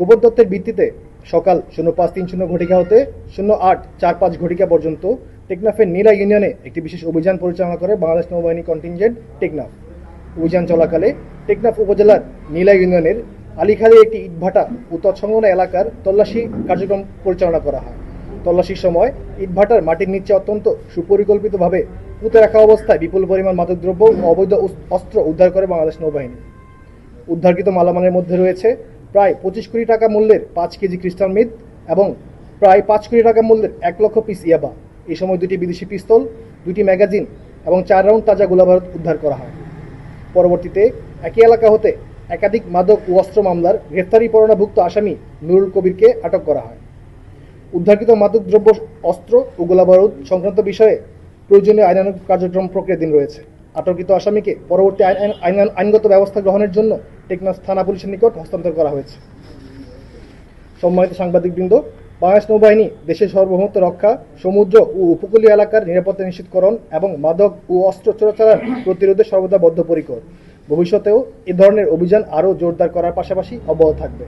গোপন তথ্যের ভিত্তিতে সকাল 05:30 ঘটিকা হতে 08:45 ঘটিকা পর্যন্ত টেকনাফের নীলা ইউনিয়নে একটি বিশেষ অভিযান পরিচালনা করে বাংলাদেশ নৌবাহিনী কন্টিনজেন্ট টেকনাফ। অভিযান চলাকালে টেকনাফ উপজেলার নীলা ইউনিয়নের আলীখালীর একটি ইটভাটা ও তৎসংলগ্ন এলাকার তল্লাশি কার্যক্রম পরিচালনা করা হয়। তল্লাশির সময় ইটভাটার মাটির নিচে অত্যন্ত সুপরিকল্পিতভাবে পুঁতে রাখা অবস্থায় বিপুল পরিমাণ মাদকদ্রব্য ও অবৈধ অস্ত্র উদ্ধার করে বাংলাদেশ নৌবাহিনী। উদ্ধারকৃত মালামালের মধ্যে রয়েছে প্রায় 25 কোটি টাকা মূল্যের 5 কেজি ক্রিস্টাল মিথ এবং প্রায় 5 কোটি টাকা মূল্যের 1 লক্ষ পিস ইয়াবা। এই সময় 2টি বিদেশি পিস্তল, 2টি ম্যাগাজিন এবং 4 রাউন্ড তাজা গোলাবারুদ উদ্ধার করা হয়। পরবর্তীতে একই এলাকা হতে একাধিক মাদক ও অস্ত্র মামলার গ্রেফতারি পরোয়ানাভুক্ত আসামি নুরুল কবিরকে আটক করা হয়। উদ্ধারকৃত মাদকদ্রব্য, অস্ত্র ও গোলাবারুদ সংক্রান্ত বিষয়ে প্রয়োজনীয় আইনানুগ কার্যক্রম প্রক্রিয়াধীন রয়েছে। আটককৃত আসামিকে পরবর্তী আইনগত ব্যবস্থা গ্রহণের জন্য টেকনাফ থানা পুলিশের নিকট হস্তান্তর করা হয়েছে। সম্মানিত সাংবাদিকবৃন্দ, বাংলাদেশ নৌবাহিনী দেশের সার্বভৌমত্ব রক্ষা, সমুদ্র ও উপকূলীয় এলাকার নিরাপত্তা নিশ্চিতকরণ এবং মাদক ও অস্ত্র চোরাচালান প্রতিরোধে সর্বদা বদ্ধপরিকর। ভবিষ্যতেও এ ধরনের অভিযান আরও জোরদার করার পাশাপাশি অব্যাহত থাকবে।